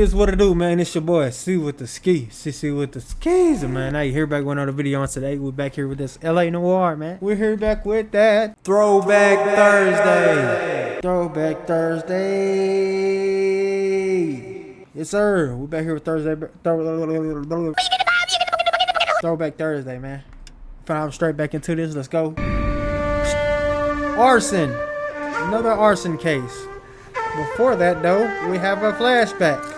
is what it do, man. It's your boy CWitdaSkii. CC with the skis, man. Now you here back with another video on today. We're back here with this LA Noire, man. We're here back with that Throwback Thursday. Throwback Thursday. Yes, sir. We're back here with Throwback Thursday, man. Finna hop straight back into this. Let's go. Arson. Another arson case. Before that, though, we have a flashback.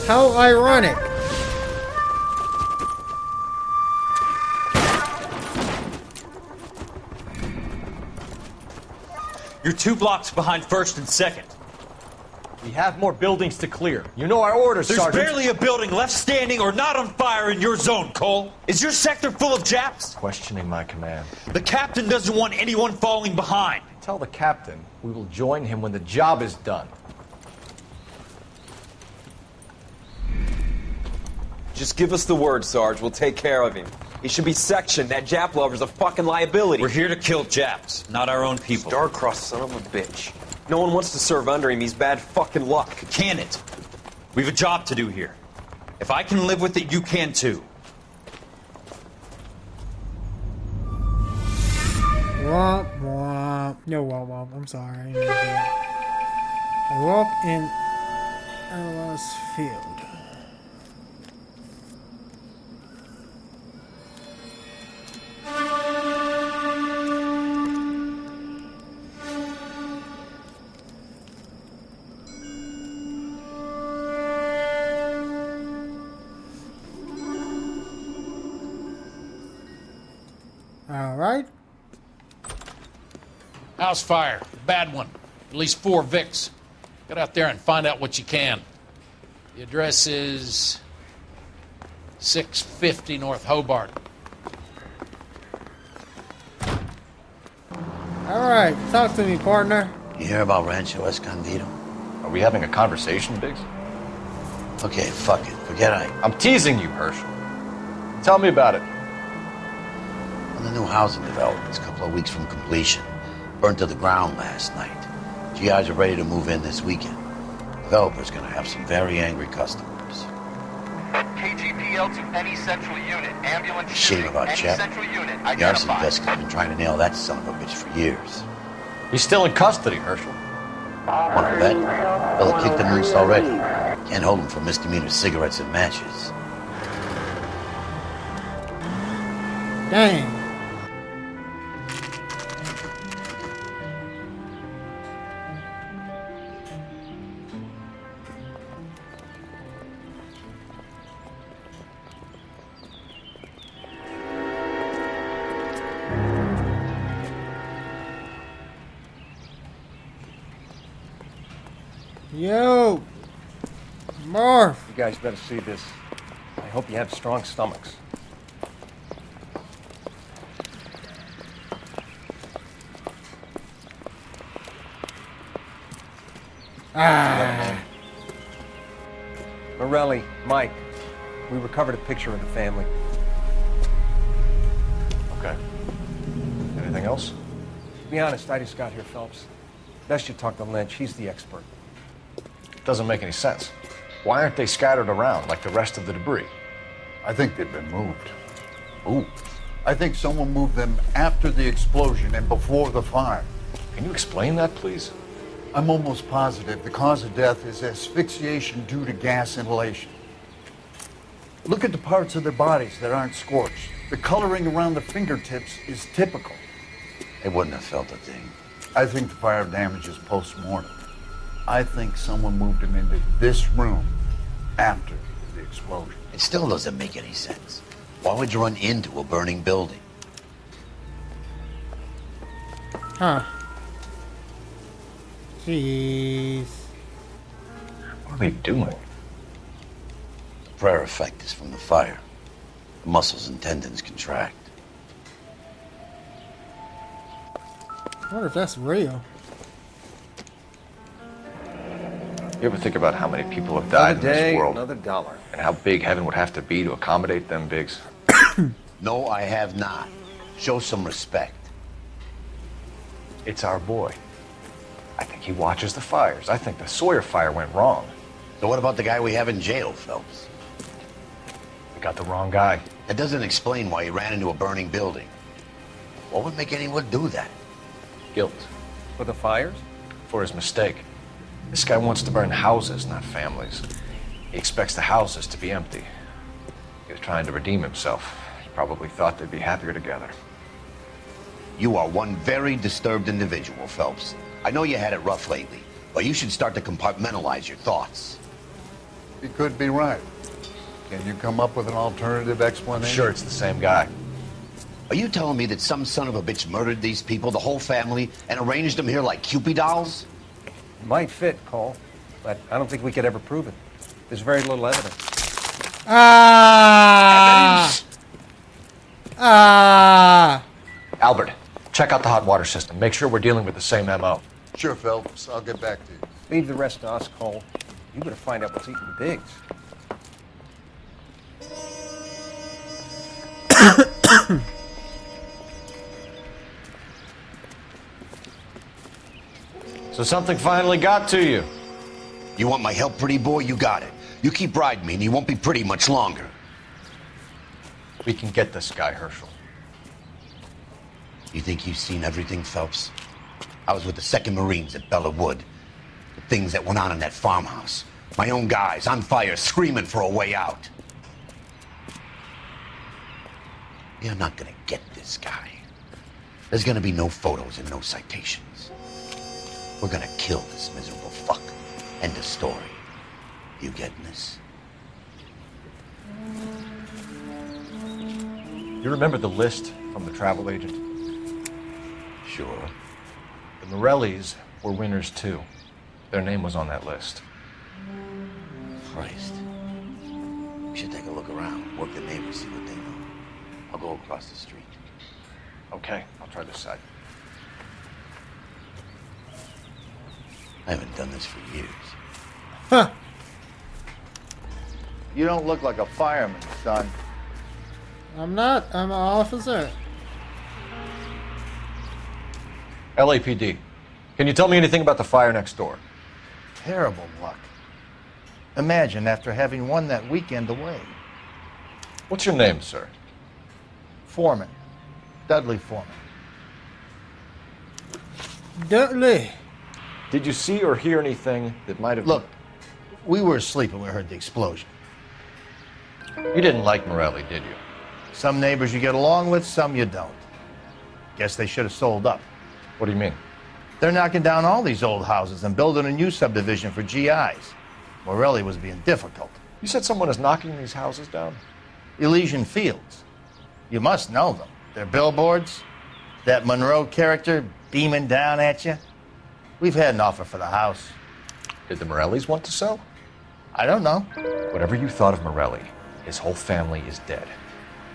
How ironic. You're 2 blocks behind 1st and 2nd. We have more buildings to clear. You know our orders, There's Sergeant. barely a building left standing or not on fire in your zone, Cole. Is your sector full of Japs? Questioning my command. The captain doesn't want anyone falling behind. Tell the captain we will join him when the job is done. Just give us the word, Sarge. We'll take care of him. He should be sectioned. That Jap lover's a fucking liability. We're here to kill Japs, not our own people. Star-crossed son of a bitch. No one wants to serve under him. He's bad fucking luck. Can it? We have a job to do here. If I can live with it, you can too. Womp womp. No womp womp. I'm sorry. I didn't do that. I walk in Ella's field. All right. House fire. Bad one. At least 4 Vicks. Get out there and find out what you can. The address is 650 North Hobart. All right. Talk to me, partner. You hear about Rancho Escondido? Are we having a conversation, Biggs? Okay, fuck it. Forget I'm teasing you, Herschel. Tell me about it. On the new housing development's a couple of weeks from completion. Burned to the ground last night. GIs are ready to move in this weekend. Developer's gonna have some very angry customers. KGPL to any central unit. Ambulance Shame shooting. about Any Chap. central unit. The arson Identified. desk has been trying to nail that son of a bitch for years. He's still in custody, Herschel. Want to bet? Fella kicked him loose already. Can't hold him for misdemeanor cigarettes and matches. Dang. Yo, Marv. You guys better see this. I hope you have strong stomachs. Morelli, Mike, we recovered a picture of the family. Okay. Anything else? To be honest, I just got here, Phelps. Best you talk to Lynch. He's the expert. Doesn't make any sense. Why aren't they scattered around like the rest of the debris? I think they've been moved. Ooh. I think someone moved them after the explosion and before the fire. Can you explain that, please? I'm almost positive the cause of death is asphyxiation due to gas inhalation. Look at the parts of their bodies that aren't scorched. The coloring around the fingertips is typical. They wouldn't have felt a thing. I think the fire damage is post-mortem. I think someone moved them into this room after the explosion. It still doesn't make any sense. Why would you run into a burning building? Huh. Jeez. What are they doing? Prayer effect is from the fire. The muscles and tendons contract. I wonder if that's real. You ever think about how many people have died in this world? Another dollar. And how big heaven would have to be to accommodate them bigs? No, I have not. Show some respect. It's our boy. I think he watches the fires. I think the Sawyer fire went wrong. So what about the guy we have in jail, Phelps? We got the wrong guy. That doesn't explain why he ran into a burning building. What would make anyone do that? Guilt. For the fires? For his mistake. This guy wants to burn houses, not families. He expects the houses to be empty. He was trying to redeem himself. He probably thought they'd be happier together. You are one very disturbed individual, Phelps. I know you had it rough lately, but you should start to compartmentalize your thoughts. He could be right. Can you come up with an alternative explanation? Sure, it's the same guy. Are you telling me that some son of a bitch murdered these people, the whole family, and arranged them here like Cupid dolls? Might fit, Cole, but I don't think we could ever prove it. There's very little evidence. Albert, check out the hot water system. Make sure we're dealing with the same MO. Sure, Phelps. I'll get back to you. Leave the rest to us, Cole. You better find out what's eating the bigs. So something finally got to you. You want my help, pretty boy? You got it. You keep riding me and you won't be pretty much longer. We can get this guy, Herschel. You think you've seen everything, Phelps? I was with the 2nd Marines at Bella Wood. The things that went on in that farmhouse. My own guys on fire, screaming for a way out. You're not gonna get this guy. There's gonna be no photos and no citations. We're gonna kill this miserable fuck. End of story. You getting this? You remember the list from the travel agent? Sure. The Morellis were winners too. Their name was on that list. Christ. We should take a look around, work the neighbors, see what they know. I'll go across the street. Okay, I'll try this side. I haven't done this for years. Huh. You don't look like a fireman, son. I'm not. I'm an officer. LAPD. Can you tell me anything about the fire next door? Terrible luck. Imagine after having won that weekend away. What's your name, sir? Foreman. Dudley Foreman. Dudley. Did you see or hear anything that might have... Look, we were asleep when we heard the explosion. You didn't like Morelli, did you? Some neighbors you get along with, some you don't. Guess they should have sold up. What do you mean? They're knocking down all these old houses and building a new subdivision for GIs. Morelli was being difficult. You said someone is knocking these houses down? Elysian Fields. You must know them. Their billboards, that Monroe character beaming down at you. We've had an offer for the house. Did the Morellis want to sell? I don't know. Whatever you thought of Morelli, his whole family is dead.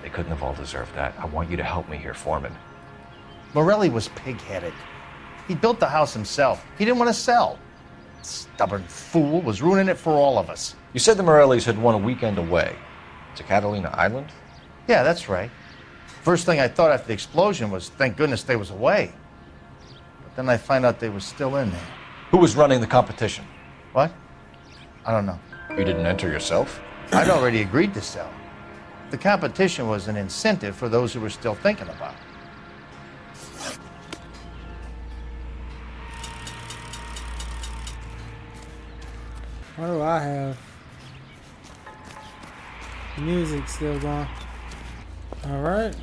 They couldn't have all deserved that. I want you to help me here, Foreman. Morelli was pig-headed. He built the house himself. He didn't want to sell. Stubborn fool was ruining it for all of us. You said the Morellis had won a weekend away to Catalina Island? Yeah, that's right. First thing I thought after the explosion was, thank goodness they was away. But then I find out they was still in there. Who was running the competition? What? I don't know. You didn't enter yourself? I'd already agreed to sell. The competition was an incentive for those who were still thinking about it. What do I have? Music still going. All right.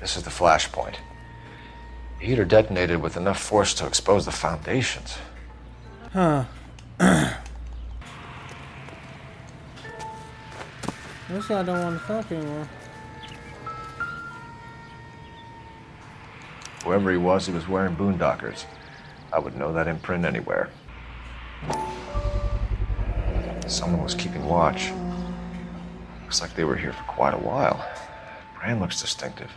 This is the flashpoint. The heater detonated with enough force to expose the foundations. Huh. This guy don't want to talk anymore. Whoever he was wearing boondockers. I would know that imprint anywhere. Someone was keeping watch. Looks like they were here for quite a while. Brand looks distinctive.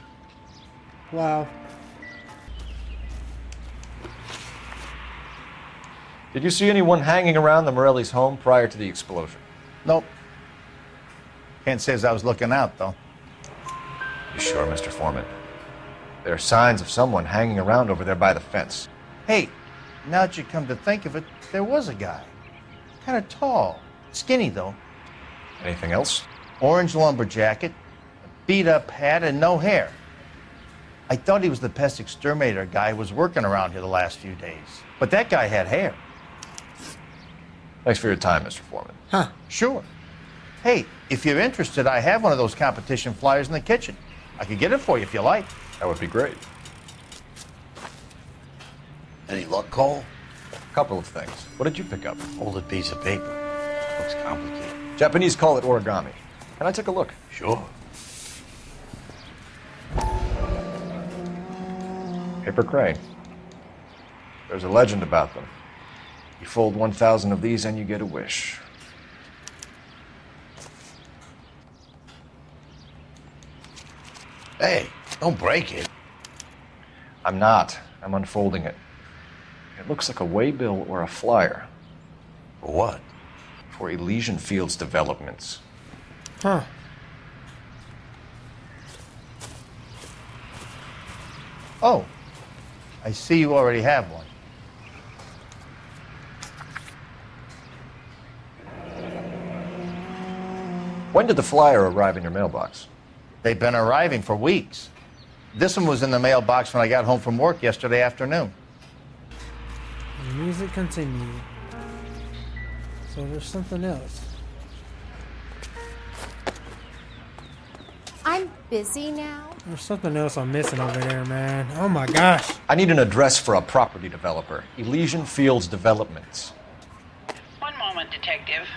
Wow. Did you see anyone hanging around the Morelli's home prior to the explosion? Nope. Can't say as I was looking out, though. You sure, Mr. Foreman? There are signs of someone hanging around over there by the fence. Hey, now that you come to think of it, there was a guy. Kind of tall. Skinny, though. Anything else? Orange lumber jacket, a beat-up hat, and no hair. I thought he was the pest exterminator guy who was working around here the last few days. But that guy had hair. Thanks for your time, Mr. Foreman. Huh. Sure. Hey, if you're interested, I have one of those competition flyers in the kitchen. I could get it for you if you like. That would be great. Any luck, Cole? Couple of things. What did you pick up? Folded piece of paper. Looks complicated. Japanese call it origami. Can I take a look? Sure. Paper crane. There's a legend about them. You fold 1,000 of these and you get a wish. Hey, don't break it. I'm not. I'm unfolding it. It looks like a waybill or a flyer. For what? For Elysian Fields developments. Huh. Oh, I see you already have one. When did the flyer arrive in your mailbox? They've been arriving for weeks. This one was in the mailbox when I got home from work yesterday afternoon. The music continued. So there's something else. I'm busy now. There's something else I'm missing over there, man. Oh my gosh. I need an address for a property developer. Elysian Fields Developments. One moment, Detective.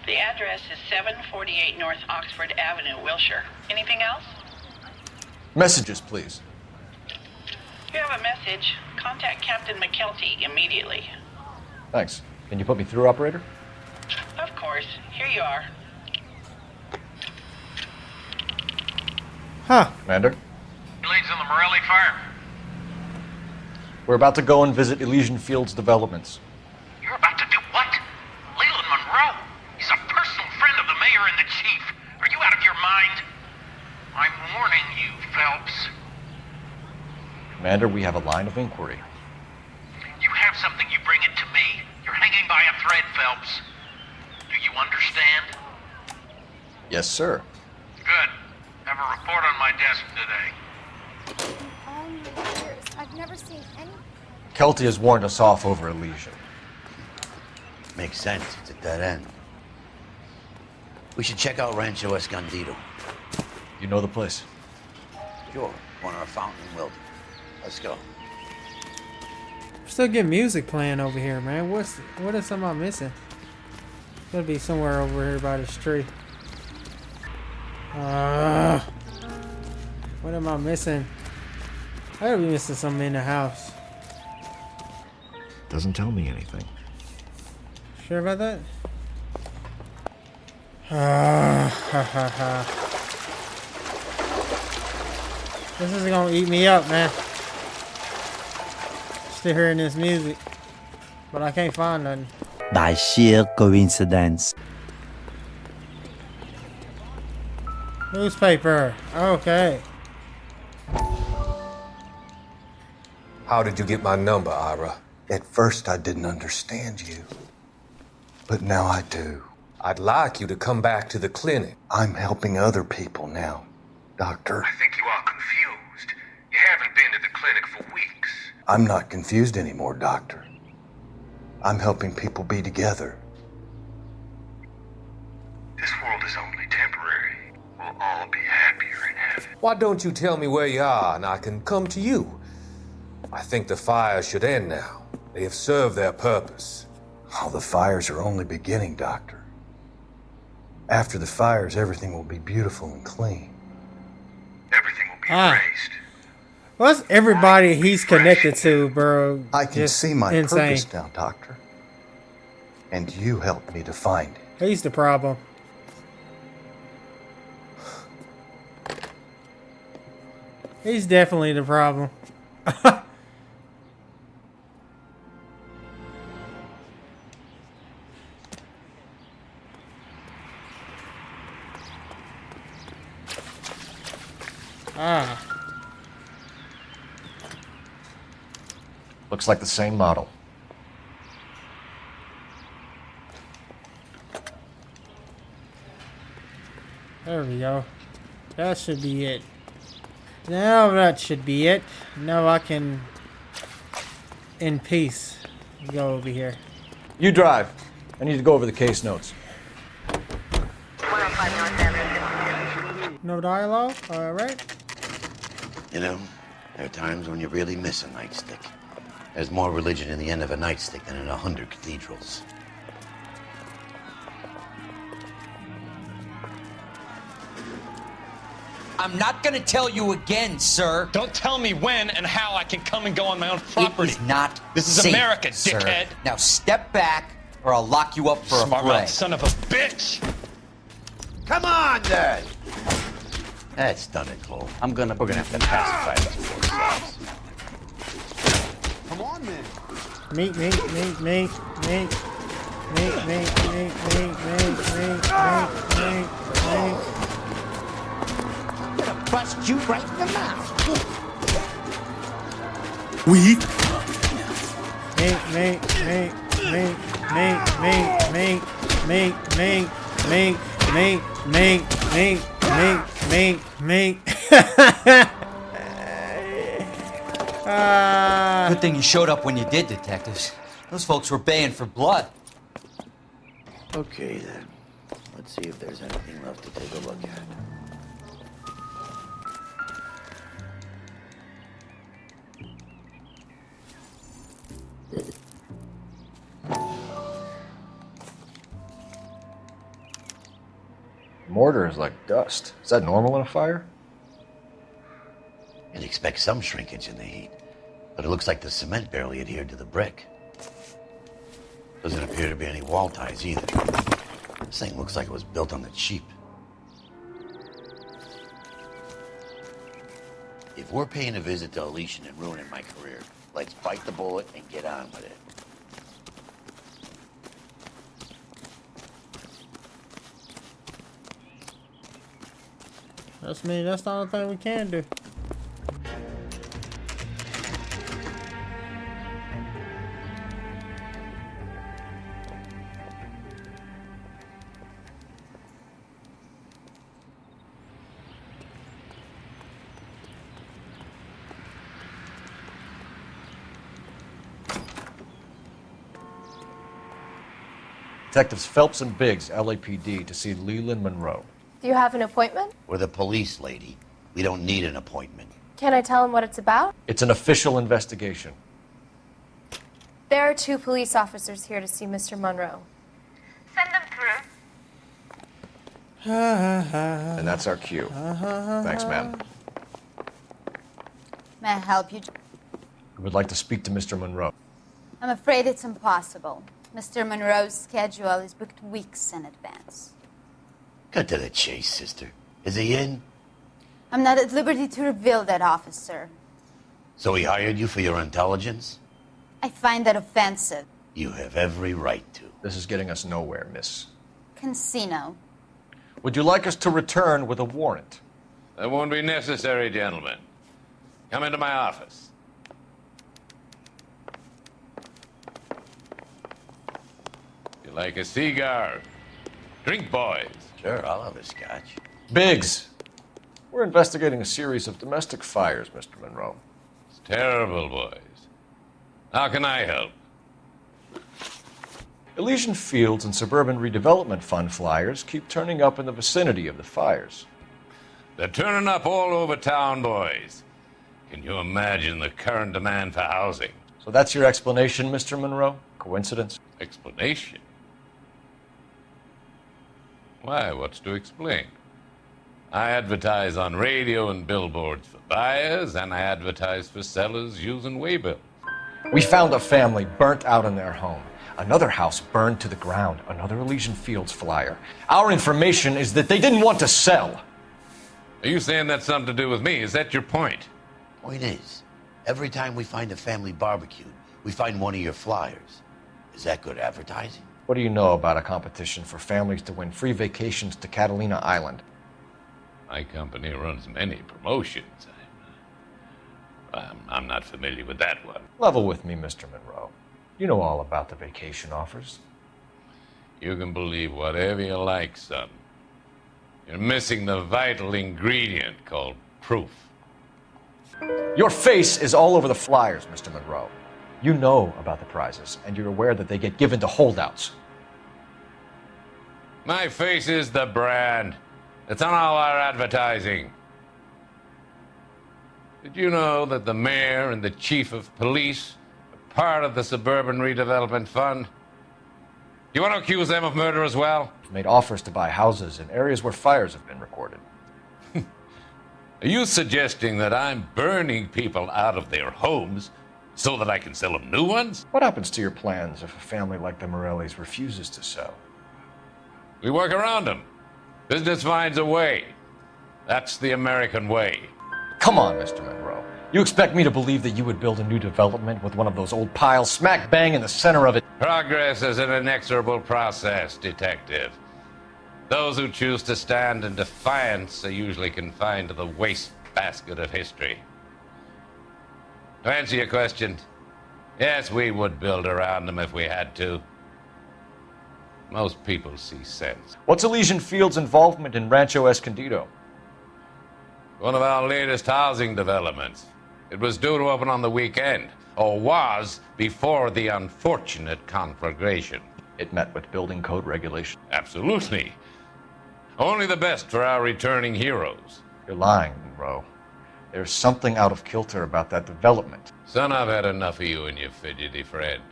The address is 748 North Oxford Avenue, Wilshire. Anything else? Messages, please. If you have a message, contact Captain McKelty immediately. Thanks. Can you put me through, operator? Of course. Here you are. Huh. Commander? Leads on the Morelli fire. We're about to go and visit Elysian Fields Developments. You're about to do what? Leland Monroe. He's a personal friend of the mayor and the chief. Are you out of your mind? I'm warning you, Phelps. Commander, we have a line of inquiry. You have something, you bring it to me. You're hanging by a thread, Phelps. Do you understand? Yes, sir. Good. Have a report on my desk today. All my years, I've never seen any. Kelty has warned us off over Elysian. Makes sense. It's a dead end. We should check out Rancho Escondido. You know the place? Sure. Corner of Fountain and Wilton. Let's go. Still get music playing over here, man. What is something I'm missing? Gotta be somewhere over here by this tree. What am I missing? I gotta be missing something in the house. Doesn't tell me anything. Sure about that? This is gonna eat me up, man. Still hearing this music, but I can't find nothing. By sheer coincidence. Newspaper. Okay. How did you get my number, Ira? At first, I didn't understand you. But now I do. I'd like you to come back to the clinic. I'm helping other people now, Doctor. I think you are confused. You haven't been to the clinic for weeks. I'm not confused anymore, Doctor. I'm helping people be together. This world is only temporary. We'll all be happier in heaven. Why don't you tell me where you are and I can come to you? I think the fires should end now. They have served their purpose. Oh, the fires are only beginning, Doctor. After the fires, everything will be beautiful and clean. Everything will be Ah. erased. What's everybody he's connected to, bro? I can Just see my insane. purpose now, Doctor. And you helped me to find it. He's the problem. He's definitely the problem. Ah. Looks like the same model. There we go. That should be it. Now that should be it. Now I can, in peace, go over here. You drive. I need to go over the case notes. No dialogue? Alright. You know, there are times when you really miss a nightstick. There's more religion in the end of a nightstick than in 100 cathedrals. I'm not gonna tell you again, sir. Don't tell me when and how I can come and go on my own property. It is not This is safe, America, sir. dickhead. Now step back, or I'll lock you up for Smart a fray. mouth son of a bitch! Come on, then! That's done it, Cole. We're gonna have to pacify these poor slaves. Come on, man. Me. Bust you right in the mouth. Me. Good thing you showed up when you did, detectives. Those folks were baying for blood. Okay, then. Let's see if there's anything left to take a look at. Mortar is like dust. Is that normal in a fire? You'd expect some shrinkage in the heat, but it looks like the cement barely adhered to the brick. Doesn't appear to be any wall ties either. This thing looks like it was built on the cheap. If we're paying a visit to Elysian and ruining my career, let's bite the bullet and get on with it. That's me. That's the only thing we can do. Detectives Phelps and Biggs, LAPD, to see Leland Monroe. Do you have an appointment? We're the police, lady. We don't need an appointment. Can I tell him what it's about? It's an official investigation. There are 2 police officers here to see Mr. Monroe. Send them through. And that's our cue. Thanks, ma'am. May I help you? We would like to speak to Mr. Monroe. I'm afraid it's impossible. Mr. Monroe's schedule is booked weeks in advance. Cut to the chase, sister. Is he in? I'm not at liberty to reveal that, officer. So he hired you for your intelligence? I find that offensive. You have every right to. This is getting us nowhere, miss. Casino. Would you like us to return with a warrant? That won't be necessary, gentlemen. Come into my office. You like a cigar? Drink, boys. Sure, I'll have a scotch. Biggs, we're investigating a series of domestic fires, Mr. Monroe. It's terrible, boys. How can I help? Elysian Fields and Suburban Redevelopment Fund flyers keep turning up in the vicinity of the fires. They're turning up all over town, boys. Can you imagine the current demand for housing? So that's your explanation, Mr. Monroe? Coincidence? Explanation? Why, what's to explain? I advertise on radio and billboards for buyers, and I advertise for sellers using waybills. We found a family burnt out in their home. Another house burned to the ground. Another Elysian Fields flyer. Our information is that they didn't want to sell. Are you saying that's something to do with me? Is that your point? Point is, every time we find a family barbecue, we find one of your flyers. Is that good advertising? What do you know about a competition for families to win free vacations to Catalina Island? My company runs many promotions. I'm not familiar with that one. Level with me, Mr. Monroe. You know all about the vacation offers. You can believe whatever you like, son. You're missing the vital ingredient called proof. Your face is all over the flyers, Mr. Monroe. You know about the prizes, and you're aware that they get given to holdouts. My face is the brand. It's on all our advertising. Did you know that the mayor and the chief of police are part of the Suburban Redevelopment Fund? Do you want to accuse them of murder as well? We've made offers to buy houses in areas where fires have been recorded. Are you suggesting that I'm burning people out of their homes so that I can sell them new ones? What happens to your plans if a family like the Morellis refuses to sell? We work around them. Business finds a way. That's the American way. Come on, Mr. Monroe. You expect me to believe that you would build a new development with one of those old piles smack bang in the center of it? Progress is an inexorable process, Detective. Those who choose to stand in defiance are usually confined to the wastebasket of history. To answer your question, yes, we would build around them if we had to. Most people see sense. What's Elysian Fields' involvement in Rancho Escondido? One of our latest housing developments. It was due to open on the weekend, or was before the unfortunate conflagration. It met with building code regulations. Absolutely. Only the best for our returning heroes. You're lying, Monroe. There's something out of kilter about that development. Son, I've had enough of you and your fidgety friend.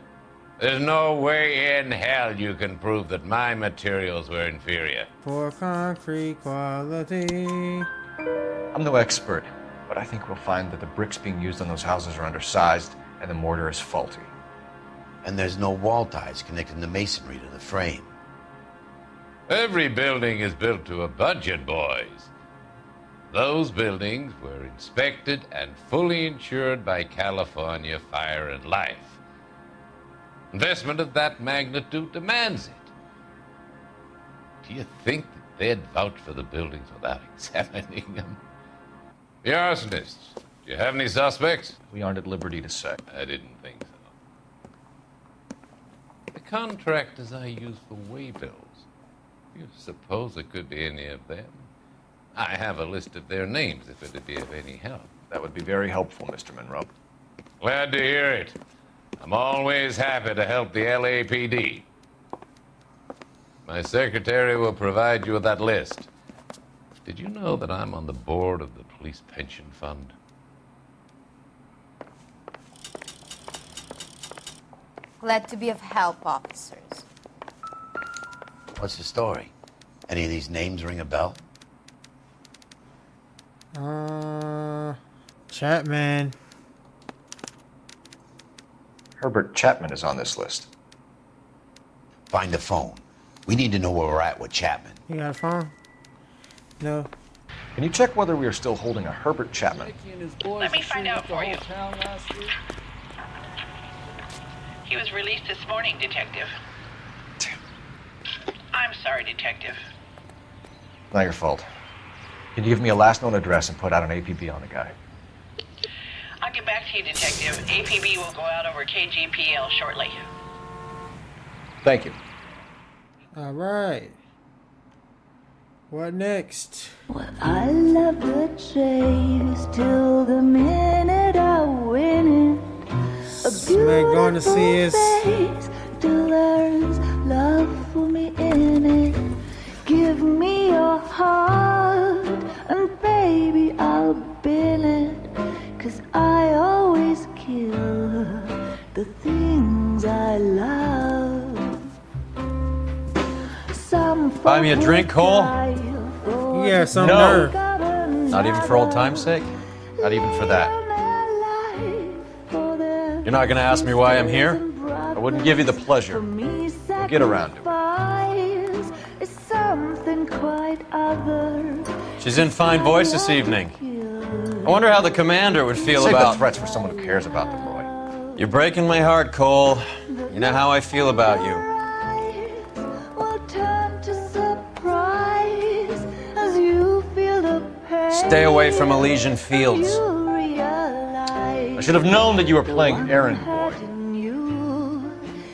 There's no way in hell you can prove that my materials were inferior. For concrete quality. I'm no expert, but I think we'll find that the bricks being used on those houses are undersized and the mortar is faulty. And there's no wall ties connecting the masonry to the frame. Every building is built to a budget, boys. Those buildings were inspected and fully insured by California Fire and Life. Investment of that magnitude demands it. Do you think that they'd vouch for the buildings without examining them? The arsonists, do you have any suspects? We aren't at liberty to say. I didn't think so. The contractors I use for waybills, do you suppose it could be any of them? I have a list of their names if it'd be of any help. That would be very helpful, Mr. Monroe. Glad to hear it. I'm always happy to help the LAPD. My secretary will provide you with that list. Did you know that I'm on the board of the Police Pension Fund? Glad to be of help, officers. What's the story? Any of these names ring a bell? Chapman. Herbert Chapman is on this list. Find the phone. We need to know where we're at with Chapman. You got a phone? No. Can you check whether we are still holding a Herbert Chapman? Let me find out for you. He was released this morning, Detective. I'm sorry, Detective. Not your fault. Can you give me a last known address and put out an APB on the guy? I'll get back to you, Detective. APB will go out over KGPL shortly. Thank you. All right. What next? Well, I love the chase till the minute I win it. A Man going to see us. face till there's love for me in it. Give me your heart and baby I'll bill it. 'Cause I always kill the things I love. Some Buy me a drink, Cole? Yeah, some nerve. Not even for old time's sake? Not even for that? You're not gonna ask me why I'm here? I wouldn't give you the pleasure. We'll get around to it. She's in fine voice this evening. I wonder how the commander would feel Save about... the threats for someone who cares about them, Roy. You're breaking my heart, Cole. You know how I feel about you. Stay away from Elysian Fields. I should have known that you were playing errand boy.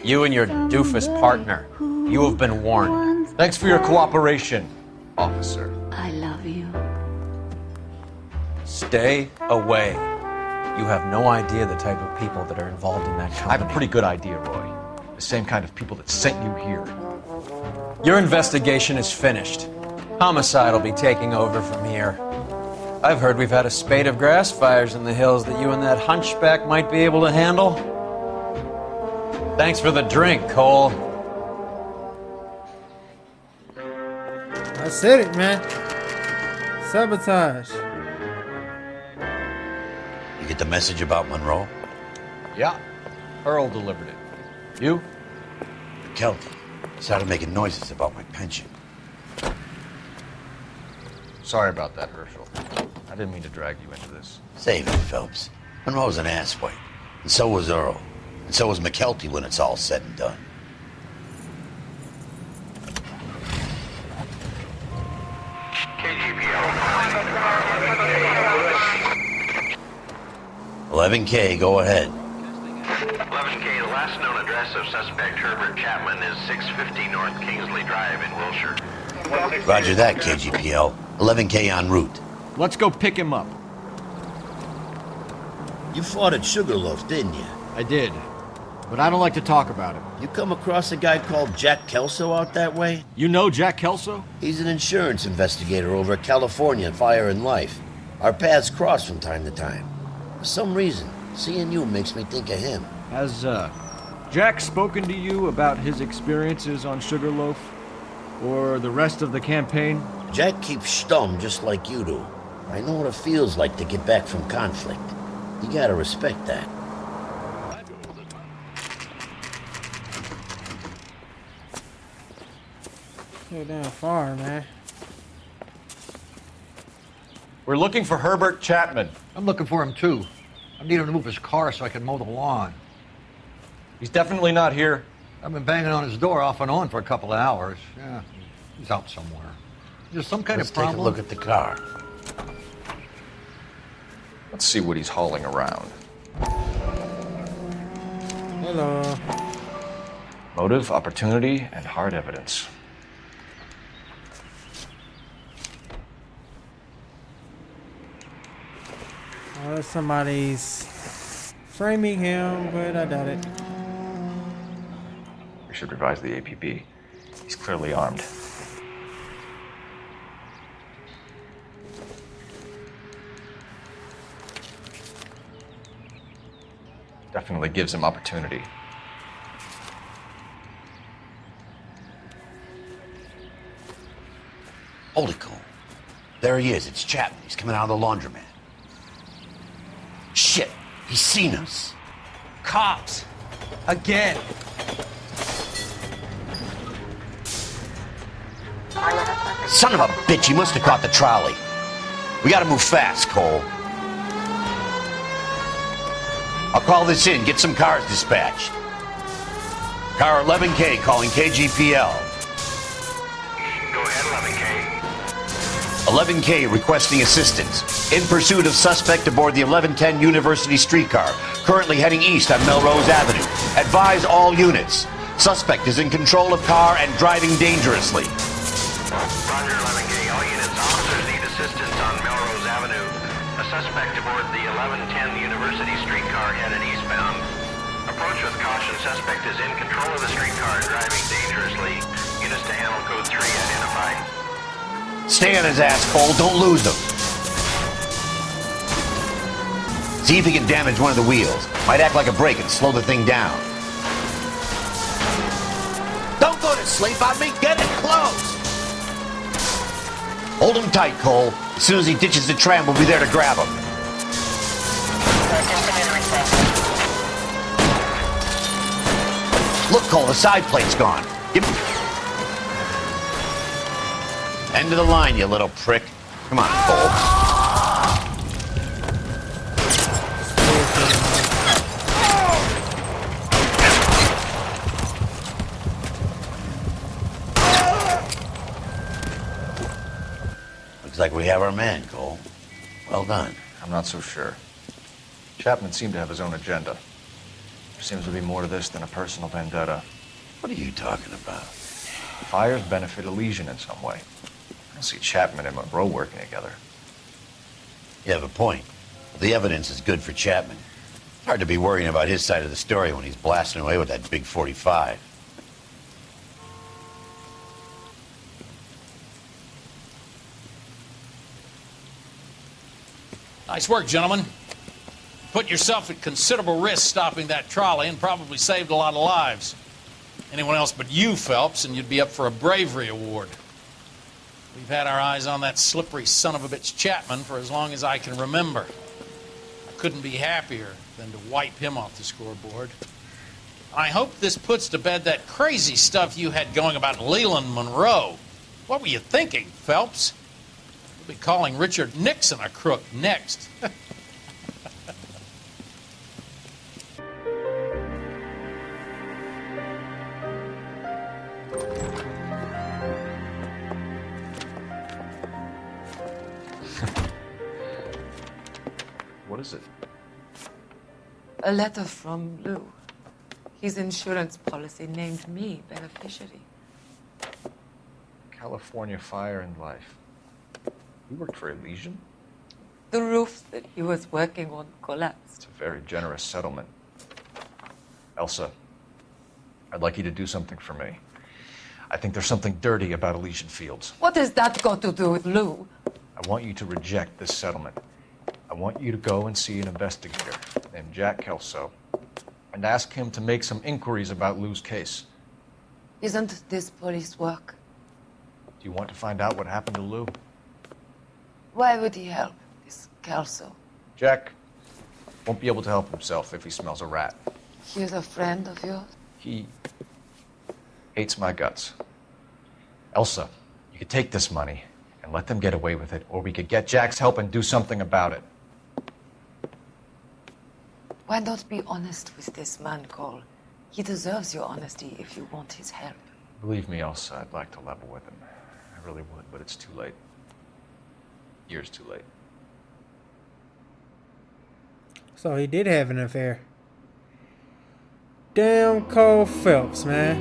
You and your doofus partner. You have been warned. Thanks for your cooperation, officer. I love you. Stay away. You have no idea the type of people that are involved in that company. I have a pretty good idea, Roy. The same kind of people that sent you here. Your investigation is finished. Homicide will be taking over from here. I've heard we've had a spate of grass fires in the hills that you and that hunchback might be able to handle. Thanks for the drink, Cole. I said it, man. Sabotage. You get the message about Monroe? Yeah. Earl delivered it. You? Kelty started making noises about my pension. Sorry about that, Herschel. I didn't mean to drag you into this. Save it, Phelps. Monroe's an asswipe. And so was Earl. And so was McKelty when it's all said and done. $11K, go ahead. 11K, the last known address of suspect Herbert Chapman is 650 North Kingsley Drive in Wilshire. Roger that, KGPL. 11K en route. Let's go pick him up. You fought at Sugarloaf, didn't you? I did. But I don't like to talk about it. You come across a guy called Jack Kelso out that way? You know Jack Kelso? He's an insurance investigator over at California Fire and Life. Our paths cross from time to time. For some reason, seeing you makes me think of him. Has, Jack spoken to you about his experiences on Sugarloaf? Or the rest of the campaign? Jack keeps stum just like you do. I know what it feels like to get back from conflict. You gotta respect that. You're down far, man. We're looking for Herbert Chapman. I'm looking for him too. I need him to move his car so I can mow the lawn. He's definitely not here. I've been banging on his door off and on for a couple of hours. Yeah, he's out somewhere. There's some kind Let's of problem. take a look at the car. Let's see what he's hauling around. Hello. Motive, opportunity, and hard evidence. Oh, somebody's framing him, but I doubt it. We should revise the APB. He's clearly armed. Definitely gives him opportunity. Hold it, Cole. There he is. It's Chapman. He's coming out of the laundromat. Shit! He's seen us. Cops! Again! Son of a bitch, he must have caught the trolley. We gotta move fast, Cole. I'll call this in, get some cars dispatched. Car 11K calling KGPL. Go ahead, 11K. 11K requesting assistance. In pursuit of suspect aboard the 1110 University streetcar, currently heading east on Melrose Avenue. Advise all units. Suspect is in control of car and driving dangerously. Roger, 11K. All units, officers need assistance on Melrose Avenue. A suspect aboard the 1110 University streetcar headed eastbound. Approach with caution. Suspect is in control of the streetcar and driving dangerously. Units to handle code 3 identified. Stay on his ass, Cole. Don't lose him. See if he can damage one of the wheels. Might act like a brake and slow the thing down. Don't go to sleep on me. Get it close. Hold him tight, Cole. As soon as he ditches the tram, we'll be there to grab him. Look, Cole, the side plate's gone. End of the line, you little prick. Come on, Cole. Looks like we have our man, Cole. Well done. I'm not so sure. Chapman seemed to have his own agenda. There seems to be more to this than a personal vendetta. What are you talking about? Fires benefit Elysian in some way. I don't see Chapman and Monroe working together. You have a point. The evidence is good for Chapman. Hard to be worrying about his side of the story when he's blasting away with that big 45. Nice work, gentlemen. Put yourself at considerable risk stopping that trolley and probably saved a lot of lives. Anyone else but you, Phelps, and you'd be up for a bravery award. We've had our eyes on that slippery son of a bitch Chapman for as long as I can remember. I couldn't be happier than to wipe him off the scoreboard. I hope this puts to bed that crazy stuff you had going about Leland Monroe. What were you thinking, Phelps? We'll be calling Richard Nixon a crook next. What is it? A letter from Lou. His insurance policy named me beneficiary. California Fire and Life. You worked for Elysian? The roof that he was working on collapsed. It's a very generous settlement. Elsa, I'd like you to do something for me. I think there's something dirty about Elysian Fields. What has that got to do with Lou? I want you to reject this settlement. I want you to go and see an investigator named Jack Kelso and ask him to make some inquiries about Lou's case. Isn't this police work? Do you want to find out what happened to Lou? Why would he help, this Kelso? Jack won't be able to help himself if he smells a rat. He is a friend of yours? He hates my guts. Elsa, you could take this money and let them get away with it, or we could get Jack's help and do something about it. Why not be honest with this man, Cole? He deserves your honesty if you want his help. Believe me, Elsa, I'd like to level with him. I really would, but it's too late. Years too late. So he did have an affair. Damn Cole Phelps, man.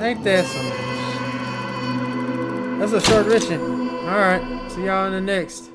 Ain't that something? That's a short mission. Alright, see y'all in the next.